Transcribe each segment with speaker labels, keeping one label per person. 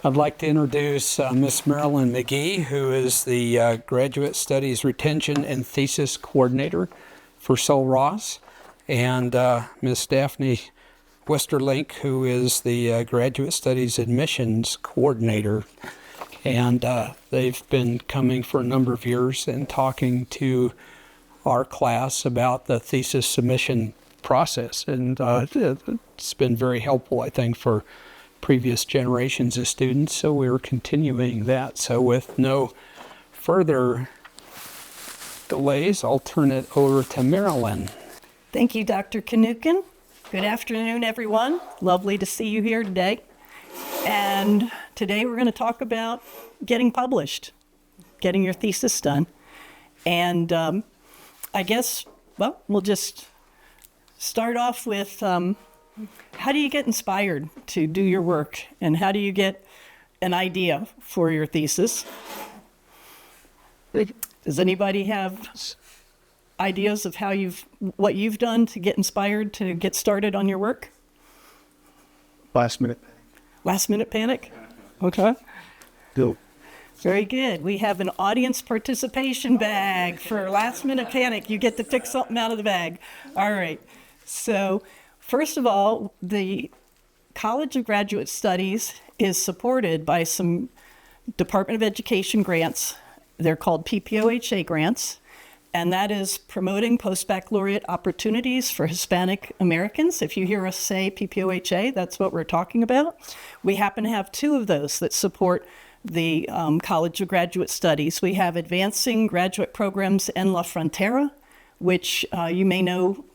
Speaker 1: I'd like to introduce Miss Marilyn McGee, who is the Graduate Studies Retention and Thesis Coordinator for Sul Ross, and Miss Daphne Westerlink, who is the Graduate Studies Admissions Coordinator. And they've been coming for a number of years and talking to our class about the thesis submission process. And it's been very helpful, I think, for previous generations of students. So we're continuing that. So with no further delays, I'll turn it over to Marilyn.
Speaker 2: Thank you, Dr. Kanukin. Good afternoon, everyone. Lovely to see you here today. And today we're going to talk about getting published, getting your thesis done. And I guess, well, we'll just start off with how do you get inspired to do your work, and how do you get an idea for your thesis? Does anybody have ideas of what you've done to get inspired to get started on your work?
Speaker 3: Last minute.
Speaker 2: Last minute panic? Okay.
Speaker 3: Go.
Speaker 2: Very good. We have an audience participation bag for last minute panic. You get to pick something out of the bag. All right. So first of all, the College of Graduate Studies is supported by some Department of Education grants. They're called PPOHA grants. And that is promoting post-baccalaureate opportunities for Hispanic Americans. If you hear us say PPOHA, that's what we're talking about. We happen to have two of those that support the College of Graduate Studies. We have Advancing Graduate Programs en la Frontera, which you may know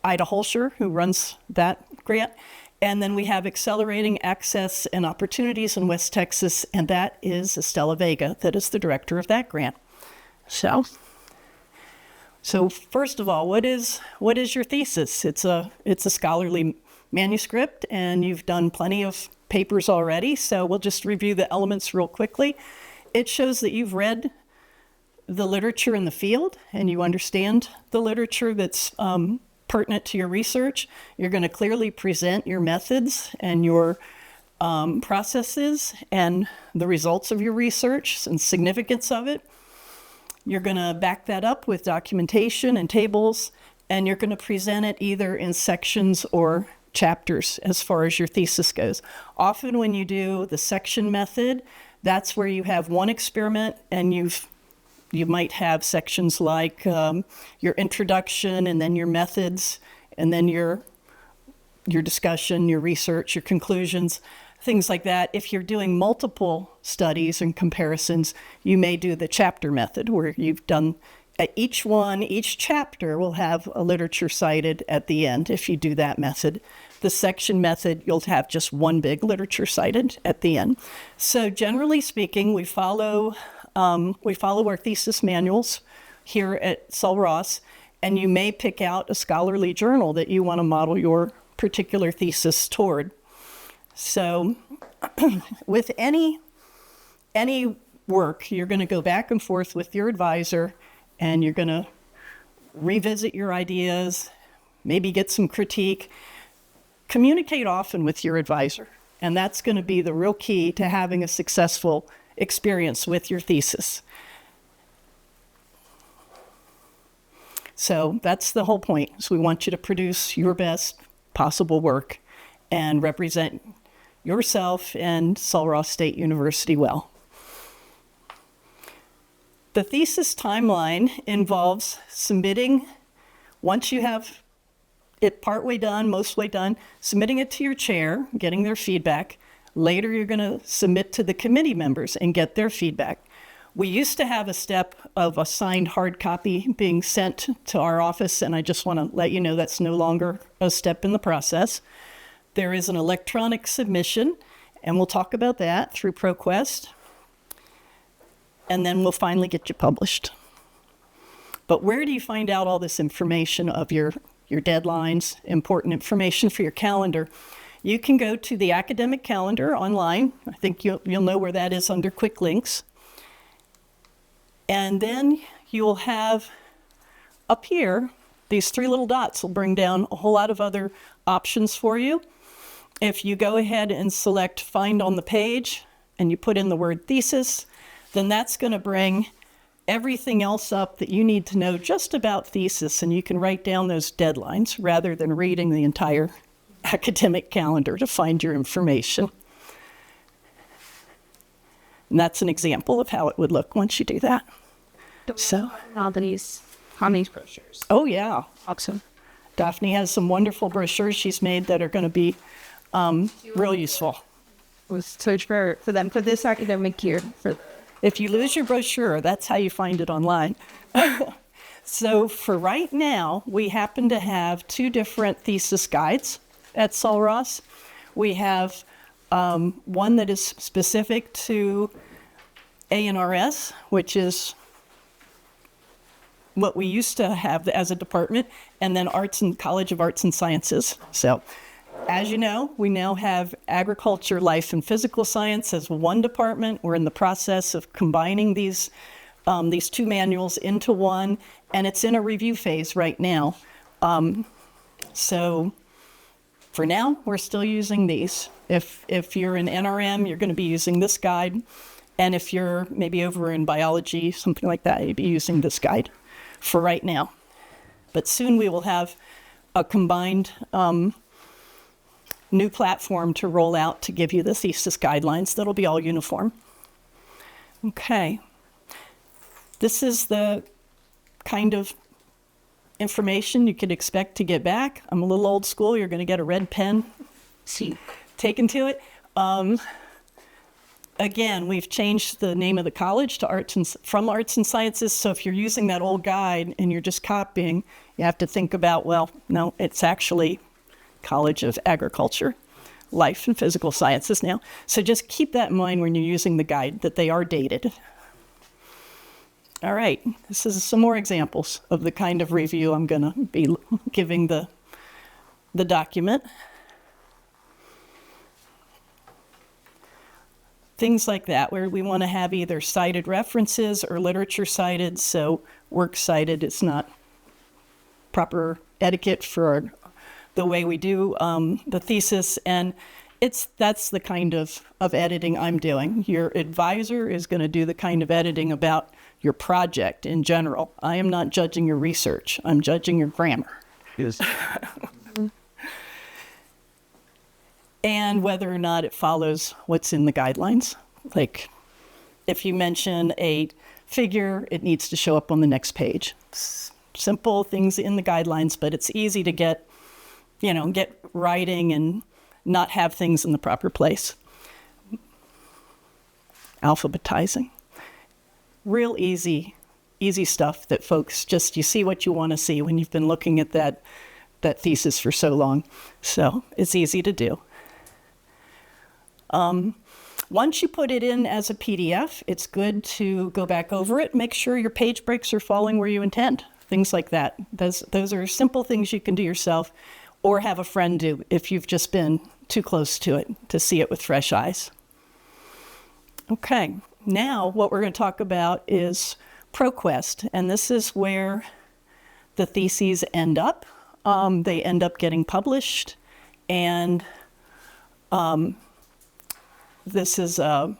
Speaker 2: Ida Holscher, who runs that grant. And then we have Accelerating Access and Opportunities in West Texas, and that is Estella Vega, that is the director of that grant. So first of all, what is your thesis? It's a scholarly manuscript, and you've done plenty of papers already, so we'll just review the elements real quickly. It shows that you've read the literature in the field, and you understand the literature that's pertinent to your research. You're going to clearly present your methods and your processes and the results of your research and significance of it. You're going to back that up with documentation and tables, and you're going to present it either in sections or chapters as far as your thesis goes. Often when you do the section method, that's where you have one experiment, and you might have sections like your introduction, and then your methods, and then your discussion, your research, your conclusions, things like that. If you're doing multiple studies and comparisons, you may do the chapter method, where you've done each chapter will have a literature cited at the end if you do that method. The section method, you'll have just one big literature cited at the end. So generally speaking, we follow our thesis manuals here at Sul Ross, and you may pick out a scholarly journal that you want to model your particular thesis toward. So with any work, you're going to go back and forth with your advisor, and you're going to revisit your ideas, maybe get some critique. Communicate often with your advisor, and that's going to be the real key to having a successful experience with your thesis. So that's the whole point. So we want you to produce your best possible work and represent yourself and Sul Ross State University well. The thesis timeline involves submitting, once you have it partway done, most way done, submitting it to your chair, getting their feedback. Later, you're going to submit to the committee members and get their feedback. We used to have a step of a signed hard copy being sent to our office, and I just want to let you know that's no longer a step in the process. There is an electronic submission, and we'll talk about that through ProQuest, and then we'll finally get you published. But where do you find out all this information of your deadlines, important information for your calendar? You can go to the academic calendar online. I think you'll know where that is under quick links. And then you will have up here, these three little dots will bring down a whole lot of other options for you. If you go ahead and select Find on the Page, and you put in the word thesis, then that's going to bring everything else up that you need to know just about thesis, and you can write down those deadlines rather than reading the entire academic calendar to find your information. And that's an example of how it would look once you do that. So,
Speaker 4: how many brochures?
Speaker 2: oh yeah,
Speaker 4: Awesome.
Speaker 2: Daphne has some wonderful brochures she's made that are going to be real useful.
Speaker 4: Was search for them for this academic year.
Speaker 2: If you lose your brochure, that's how you find it online. So for right now, we happen to have 2 different thesis guides at Sul Ross. We have one that is specific to A&RS, which is what we used to have as a department, and then College of Arts and Sciences. So as you know, we now have agriculture, life, and physical science as one department. We're in the process of combining these 2 manuals into one, and it's in a review phase right now. So for now, we're still using these. If you're in NRM, you're going to be using this guide. And if you're maybe over in biology, something like that, you'd be using this guide for right now. But soon we will have a combined new platform to roll out to give you the thesis guidelines that'll be all uniform. Okay. This is the kind of information you could expect to get back. I'm a little old school. You're going to get a red pen taken to it. Again, we've changed the name of the college to from Arts and Sciences. So if you're using that old guide and you're just copying, you have to think about, well, no, it's actually College of Agriculture, Life and Physical Sciences now. So just keep that in mind when you're using the guide, that they are dated. All right, this is some more examples of the kind of review I'm going to be giving the document. Things like that, where we want to have either cited references or literature cited. So works cited is not proper etiquette for the way we do the thesis, and that's the kind of editing I'm doing. Your advisor is going to do the kind of editing about your project in general. I am not judging your research. I'm judging your grammar.
Speaker 3: Yes.
Speaker 2: And whether or not it follows what's in the guidelines. Like, if you mention a figure, it needs to show up on the next page. Simple things in the guidelines, but it's easy to get writing and not have things in the proper place. Alphabetizing. Real easy stuff that folks you see what you want to see when you've been looking at that thesis for so long. So it's easy to do. Once you put it in as a PDF, it's good to go back over it, make sure your page breaks are falling where you intend, things like that. Those are simple things you can do yourself or have a friend do if you've just been too close to it to see it with fresh eyes. Okay, now what we're going to talk about is ProQuest, and this is where the theses end up. They end up getting published, and this is a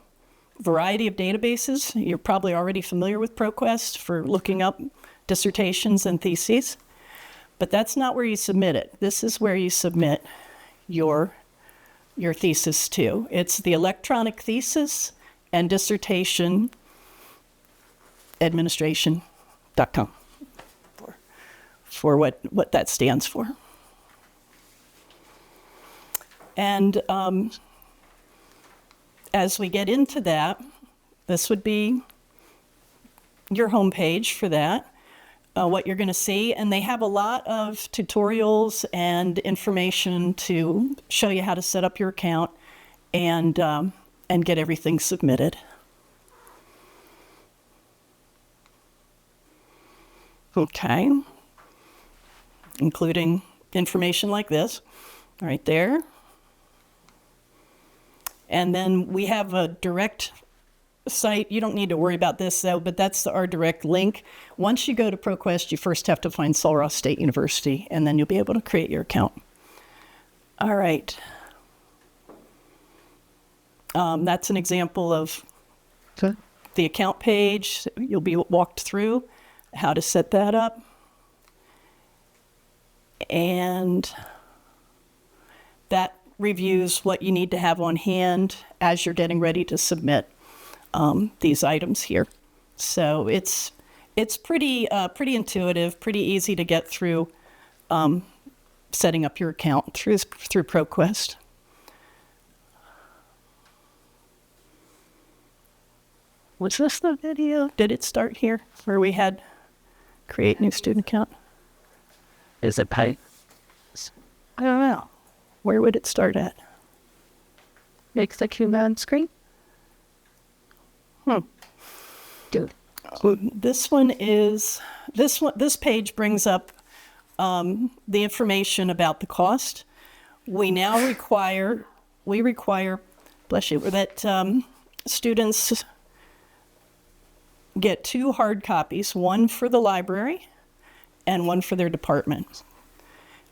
Speaker 2: variety of databases. You're probably already familiar with ProQuest for looking up dissertations and theses, but that's not where you submit it. This is where you submit your thesis to. It's the electronic thesis and dissertation administration.com for what that stands for. And as we get into that, this would be your homepage for that, what you're going to see. And they have a lot of tutorials and information to show you how to set up your account and get everything submitted. Okay. Including information like this right there. And then we have a direct site. You don't need to worry about this, though, but that's our direct link. Once you go to ProQuest, you first have to find Sul Ross State University, and then you'll be able to create your account. All right. That's an example of
Speaker 3: Okay.
Speaker 2: the account page. You'll be walked through how to set that up. And that reviews what you need to have on hand as you're getting ready to submit these items here. So it's pretty intuitive, pretty easy to get through setting up your account through ProQuest. Was this the video? Did it start here where we had create new student account?
Speaker 5: Is it pay?
Speaker 2: I don't know. Where would it start at?
Speaker 4: Makes the command screen.
Speaker 5: Good.
Speaker 2: This page brings up the information about the cost. We now require, bless you, that students get 2 hard copies, one for the library and one for their department.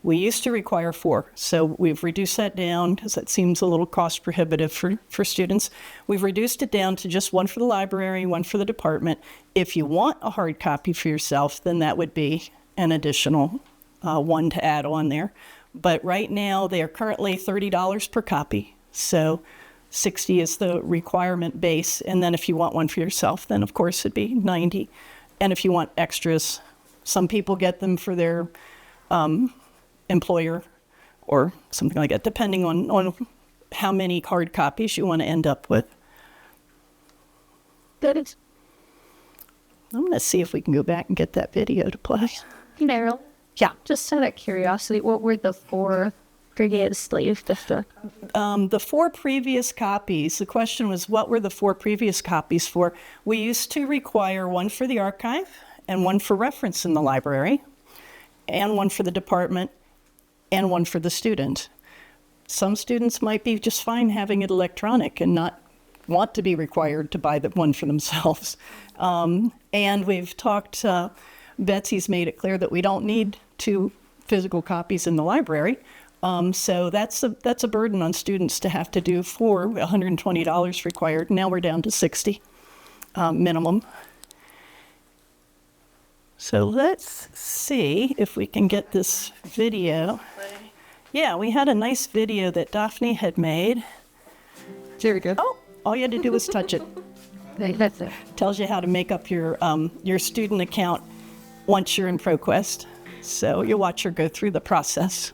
Speaker 2: We used to require 4, so we've reduced that down because that seems a little cost prohibitive for students. We've reduced it down to just one for the library, one for the department. If you want a hard copy for yourself, then that would be an additional one to add on there. But right now, they are currently $30 per copy. So $60 is the requirement base. And then if you want one for yourself, then of course it'd be $90. And if you want extras, some people get them for their employer or something like that, depending on how many hard copies you want to end up with.
Speaker 4: That is
Speaker 2: I'm going to see if we can go back and get that video to play.
Speaker 4: Meryl.
Speaker 2: Yeah.
Speaker 4: Just out of curiosity, what were the 4 previously?
Speaker 2: The 4 previous copies, the question was, what were the 4 previous copies for? We used to require one for the archive and one for reference in the library and one for the department and one for the student. Some students might be just fine having it electronic and not want to be required to buy the one for themselves. And we've talked, Betsy's made it clear that we don't need 2 physical copies in the library. So that's a burden on students to have to do for $120 required. Now we're down to $60 minimum. So let's see if we can get this video. Yeah, we had a nice video that Daphne had made.
Speaker 4: Very good.
Speaker 2: Oh, all you had to do was touch it.
Speaker 4: That's it.
Speaker 2: Tells you how to make up your student account once you're in ProQuest. So you'll watch her go through the process.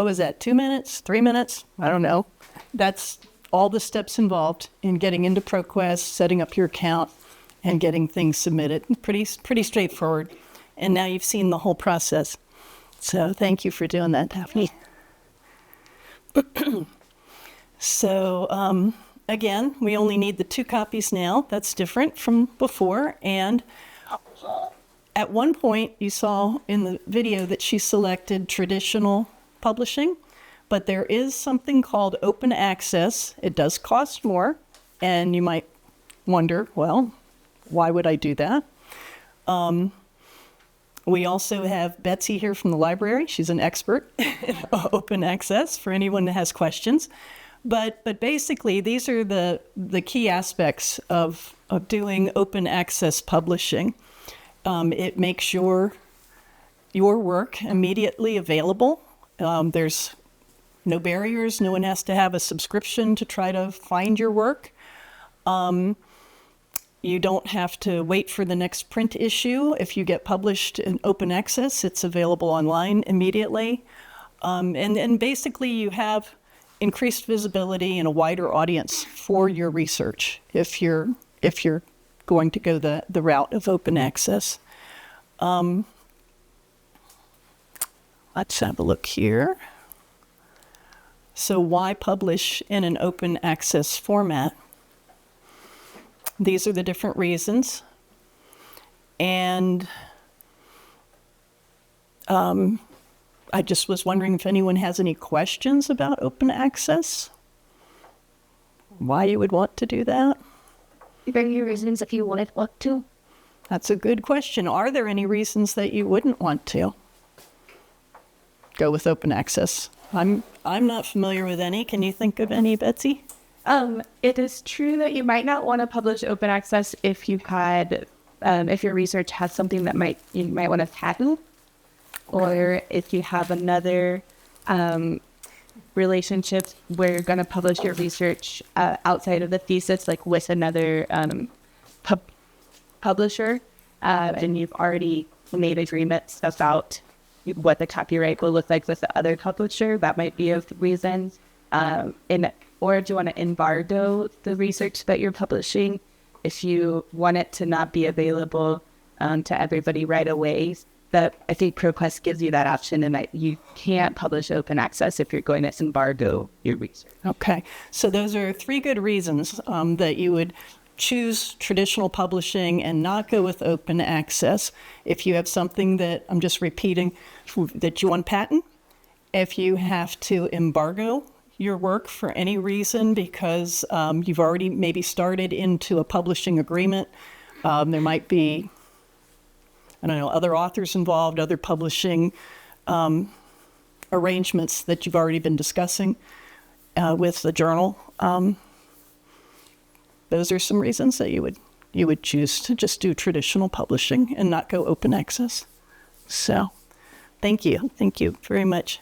Speaker 2: what was that, 2 minutes, 3 minutes? I don't know. That's all the steps involved in getting into ProQuest, setting up your account, and getting things submitted. Pretty straightforward. And now you've seen the whole process. So thank you for doing that, Daphne. So again, we only need the 2 copies now. That's different from before. And at one point, you saw in the video that she selected traditional publishing, but there is something called open access. It does cost more, and you might wonder, well, why would I do that? We also have Betsy here from the library. She's an expert in open access for anyone that has questions. But basically, these are the key aspects of doing open access publishing. It makes your work immediately available. There's no barriers. No one has to have a subscription to try to find your work. You don't have to wait for the next print issue. If you get published in open access, it's available online immediately. And basically, you have increased visibility and a wider audience for your research if you're going to go the route of open access. Let's have a look here. So why publish in an open access format? These are the different reasons. And I just was wondering if anyone has any questions about open access? Why you would want to do that?
Speaker 4: Are there any reasons if you wouldn't want to?
Speaker 2: That's a good question. Are there any reasons that you wouldn't want to go with open access? I'm not familiar with any. Can you think of any, Betsy?
Speaker 4: It is true that you might not want to publish open access if you had, if your research has something that you might want to patent, or if you have another relationship where you're going to publish your research outside of the thesis, like with another publisher, and you've already made agreements about what the copyright will look like with the other publisher. That might be a reason. Or do you want to embargo the research that you're publishing if you want it to not be available to everybody right away? That I think ProQuest gives you that option, and that you can't publish open access if you're going to embargo your research.
Speaker 2: Okay, so those are 3 good reasons that you would choose traditional publishing and not go with open access. If you have something that, I'm just repeating, that you want patent, if you have to embargo your work for any reason because you've already maybe started into a publishing agreement, there might be, I don't know, other authors involved, other publishing arrangements that you've already been discussing with the journal. Those are some reasons that you would choose to just do traditional publishing and not go open access. So, thank you very much.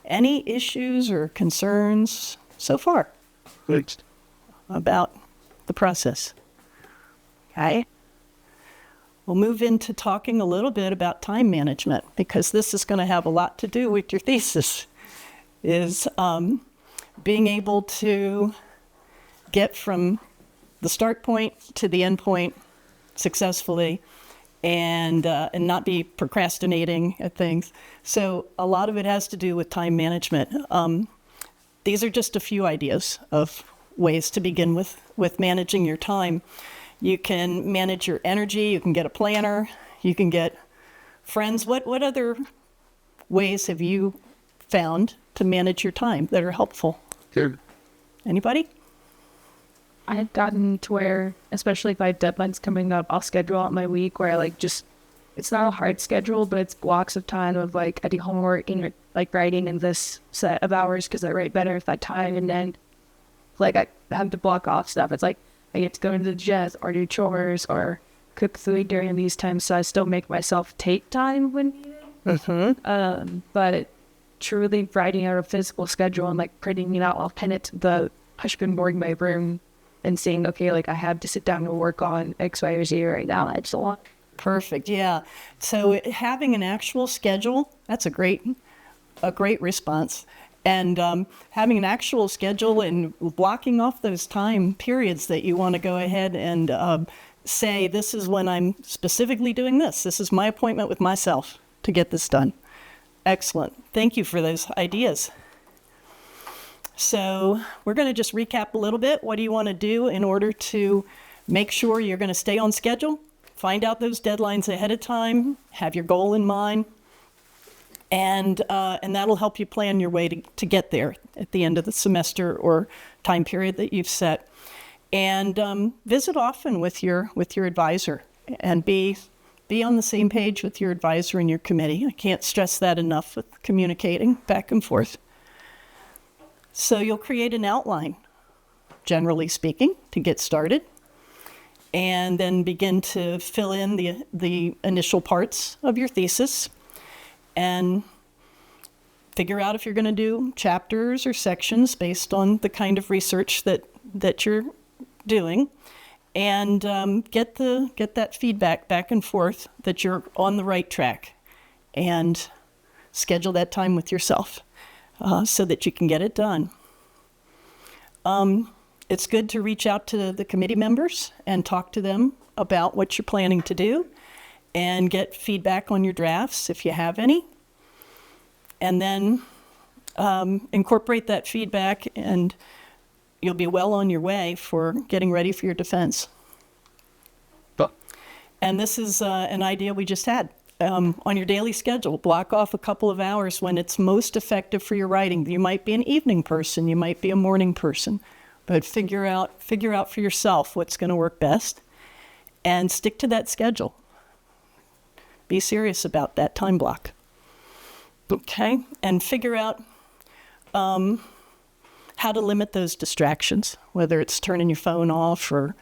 Speaker 2: Any issues or concerns so far about the process? Okay. We'll move into talking a little bit about time management, because this is going to have a lot to do with your thesis, is being able to get from the start point to the end point successfully and not be procrastinating at things. So a lot of it has to do with time management. These are just a few ideas of ways to begin with managing your time. You can manage your energy, you can get a planner, you can get friends. What other ways have you found to manage your time that are helpful?
Speaker 3: Sure.
Speaker 2: Anybody?
Speaker 4: I've gotten to where, especially if I have deadlines coming up, I'll schedule out my week where I it's not a hard schedule, but it's blocks of time of I do homework and writing in this set of hours because I write better at that time. And then I have to block off stuff. It's I get to go to the gym or do chores or cook food during these times. So I still make myself take time when needed.
Speaker 2: Mm-hmm.
Speaker 4: But truly writing out a physical schedule and printing it out, I'll pin it to the pushpin board in my room and saying, okay, I have to sit down and work on X, Y, or Z right now. It's a lot.
Speaker 2: Perfect. Yeah. So having an actual schedule, that's a great response. And having an actual schedule and blocking off those time periods that you want to go ahead and say, this is when I'm specifically doing this. This is my appointment with myself to get this done. Excellent. Thank you for those ideas. So we're going to just recap a little bit. What do you want to do in order to make sure you're going to stay on schedule? Find out those deadlines ahead of time. Have your goal in mind. And that'll help you plan your way to get there at the end of the semester or time period that you've set. And visit often with your advisor and be on the same page with your advisor and your committee. I can't stress that enough with communicating back and forth. So you'll create an outline, generally speaking, to get started, and then begin to fill in the initial parts of your thesis and figure out if you're going to do chapters or sections based on the kind of research that you're doing, and get that feedback back and forth that you're on the right track, and schedule that time with yourself so that you can get it done. It's good to reach out to the committee members and talk to them about what you're planning to do and get feedback on your drafts if you have any. And then incorporate that feedback, and you'll be well on your way for getting ready for your defense. And this is an idea we just had. On your daily schedule, block off a couple of hours when it's most effective for your writing. You might be an evening person, you might be a morning person, but figure out for yourself what's going to work best and stick to that schedule. Be serious about that time block. Okay, and figure out how to limit those distractions, whether it's turning your phone off or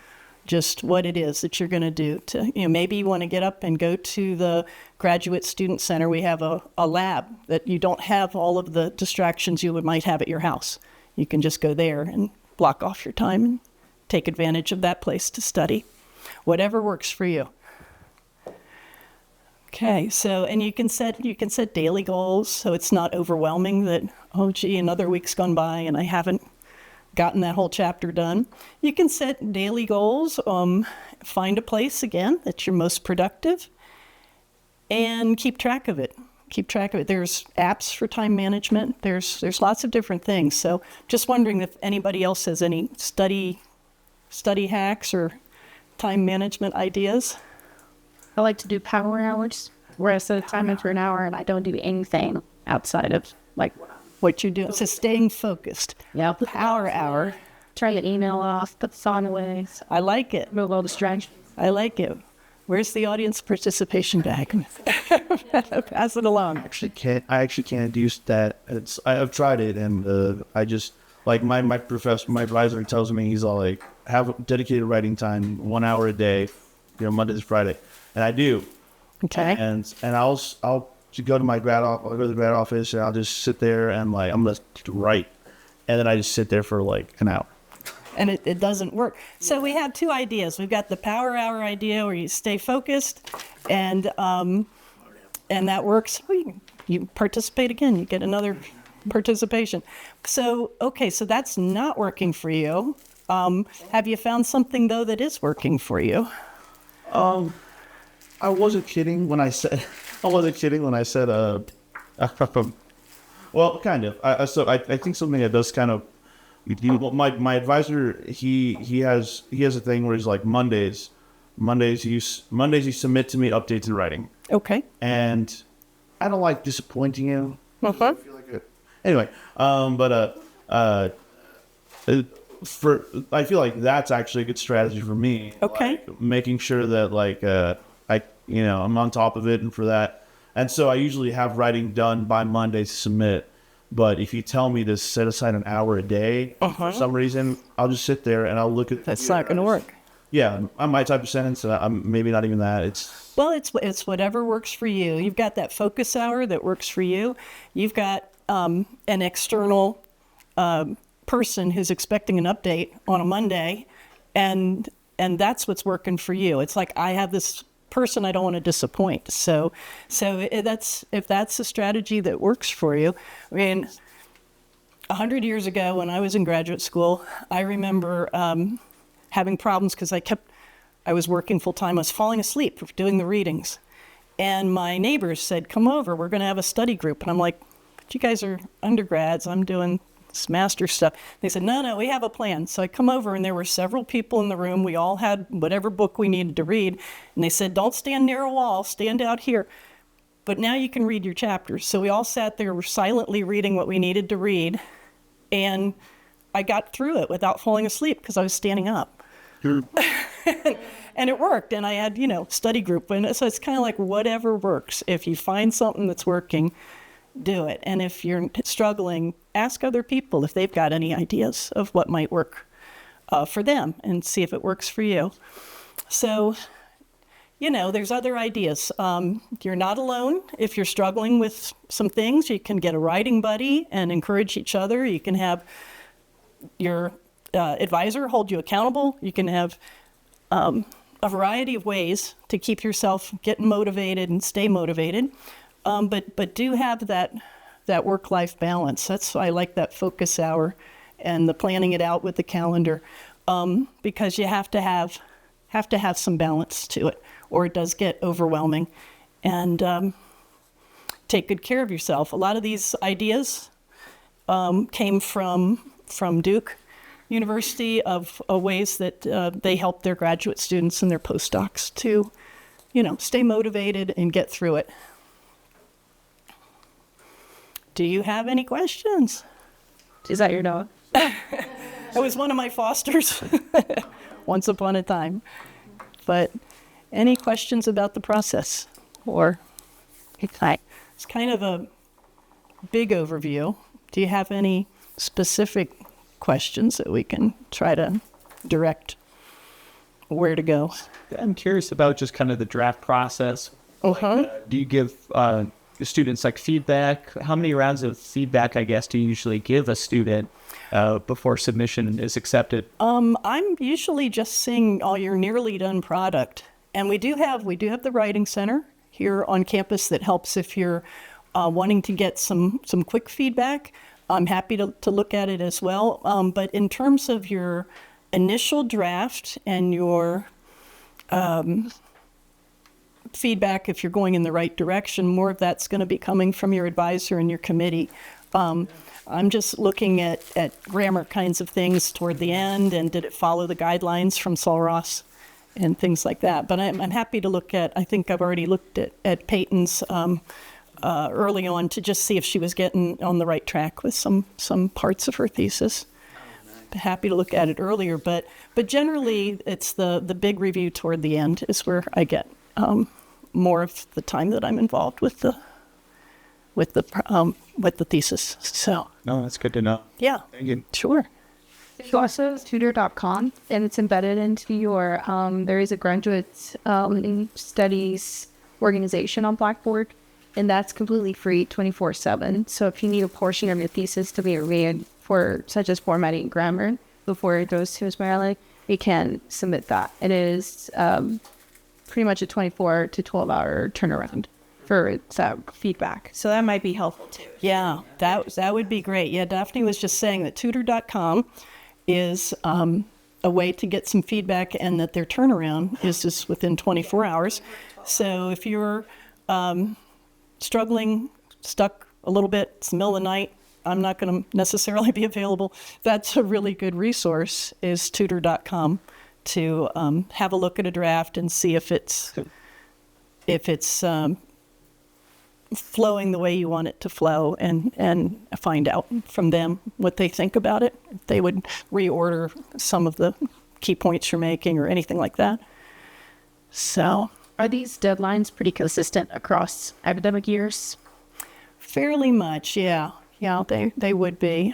Speaker 2: just what it is that you're going to do. Maybe you want to get up and go to the Graduate Student Center. We have a lab that you don't have all of the distractions you might have at your house. You can just go there and block off your time and take advantage of that place to study. Whatever works for you. Okay, so, and you can set daily goals so it's not overwhelming that, oh gee, another week's gone by and I haven't gotten that whole chapter done. You can set daily goals, find a place again that you're most productive, and keep track of it. There's apps for time management. There's lots of different things. So just wondering if anybody else has any study hacks or time management ideas.
Speaker 4: I like to do power hours, where I set a timer for an hour and I don't do anything outside of like
Speaker 2: What you do. So staying focused.
Speaker 4: Yeah.
Speaker 2: Power hour.
Speaker 4: Turn the email off, put the phone away,
Speaker 2: I like it.
Speaker 4: remove all distractions.
Speaker 2: I like it. Where's the audience participation bag? Pass it along.
Speaker 3: I actually can't use that. I've tried it, and I just like my advisor tells me, he's all like, have dedicated writing time, 1 hour a day, Monday to Friday, and I do.
Speaker 2: Okay.
Speaker 3: And I'll go to my I'll go to the grad office, and I'll just sit there and like I'm gonna write, and then I just sit there for like an hour.
Speaker 2: And it doesn't work. So we have two ideas. We've got the power hour idea where you stay focused, and that works. You participate again. You get another participation. So, okay, so that's not working for you. Have you found something, though, that is working for you?
Speaker 3: I wasn't kidding when I said well, kind of. I think something that does kind of. My advisor, he has a thing where he's like Mondays you submit to me updates in writing.
Speaker 2: Okay.
Speaker 3: And I don't like disappointing him.
Speaker 2: Uh-huh.
Speaker 3: I feel like it. Anyway, I feel like that's actually a good strategy for me.
Speaker 2: Okay.
Speaker 3: Like, making sure that like I'm on top of it, and for that, and so I usually have writing done by Monday to submit. But if you tell me to set aside an hour a day, for some reason, I'll just sit there and I'll look at.
Speaker 2: That's not going to work.
Speaker 3: Yeah, I might type a sentence, and I'm maybe not even that.
Speaker 2: It's whatever works for you. You've got that focus hour that works for you. You've got an external person who's expecting an update on a Monday, and that's what's working for you. It's like I have this person I don't want to disappoint. So if that's a strategy that works for you. I mean, 100 years ago when I was in graduate school, I remember having problems because I was working full time. I was falling asleep doing the readings. And my neighbors said, come over, we're going to have a study group. And I'm like, but you guys are undergrads, I'm doing this master stuff. They said, no, we have a plan. So I come over and there were several people in the room. We all had whatever book we needed to read. And they said, don't stand near a wall, stand out here. But now you can read your chapters. So we all sat there, were silently reading what we needed to read. And I got through it without falling asleep because I was standing up. And it worked. And I had, study group. And so it's kind of like whatever works. If you find something that's working, do it. And if you're struggling, ask other people if they've got any ideas of what might work for them and see if it works for you. So, there's other ideas. You're not alone. If you're struggling with some things, you can get a writing buddy and encourage each other. You can have your advisor hold you accountable. You can have a variety of ways to keep yourself getting motivated and stay motivated. But do have that work-life balance. That's why I like that focus hour and the planning it out with the calendar, because you have to have some balance to it, or it does get overwhelming. And take good care of yourself. A lot of these ideas came from Duke University of ways that they help their graduate students and their postdocs to, stay motivated and get through it. Do you have any questions?
Speaker 4: Is that your dog?
Speaker 2: It was one of my fosters once upon a time. But any questions about the process? Or it's kind of a big overview. Do you have any specific questions that we can try to direct where to go?
Speaker 6: I'm curious about just kind of the draft process.
Speaker 2: Uh-huh.
Speaker 6: Do you give students feedback? How many rounds of feedback, I guess, do you usually give a student before submission is accepted?
Speaker 2: I'm usually just seeing all your nearly done product. And we do have the Writing Center here on campus that helps if you're wanting to get some quick feedback. I'm happy to look at it as well. But in terms of your initial draft and your feedback, if you're going in the right direction, more of that's going to be coming from your advisor and your committee. I'm just looking at grammar kinds of things toward the end, and did it follow the guidelines from Sul Ross and things like that. But I'm happy to look at, I think I've already looked at Peyton's early on to just see if she was getting on the right track with some parts of her thesis. Happy to look at it earlier, but generally it's the big review toward the end is where I get more of the time that I'm involved with the thesis. So
Speaker 6: No, that's good to know.
Speaker 2: yeah,
Speaker 6: Thank you.
Speaker 2: sure.
Speaker 4: There's also tutor.com, and it's embedded into your, there is a graduate studies organization on Blackboard, and that's completely free 24/7. So if you need a portion of your thesis to be read for such as formatting and grammar before it goes to Ms. Marilyn, you can submit that. It is pretty much a 24 to 12 hour turnaround for that feedback. So that might be helpful too.
Speaker 2: Yeah, that would be great. Yeah, Daphne was just saying that tutor.com is a way to get some feedback, and that their turnaround is just within 24 hours. So if you're struggling, stuck a little bit, it's the middle of the night, I'm not going to necessarily be available, that's a really good resource, is tutor.com, to have a look at a draft and see if it's flowing the way you want it to flow, and find out from them what they think about it, if they would reorder some of the key points you're making or anything like that. So
Speaker 4: Are these deadlines pretty consistent across academic years?
Speaker 2: fairly much, yeah. Yeah, they would be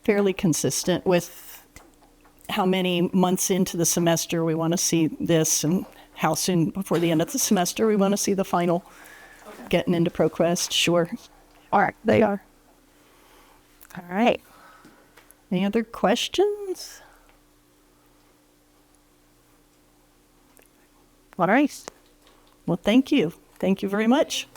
Speaker 2: fairly consistent with how many months into the semester we want to see this, and how soon before the end of the semester we want to see the final getting into ProQuest. Sure.
Speaker 4: All right, they are.
Speaker 2: All right. Any other questions? All right. Well, thank you. Thank you very much.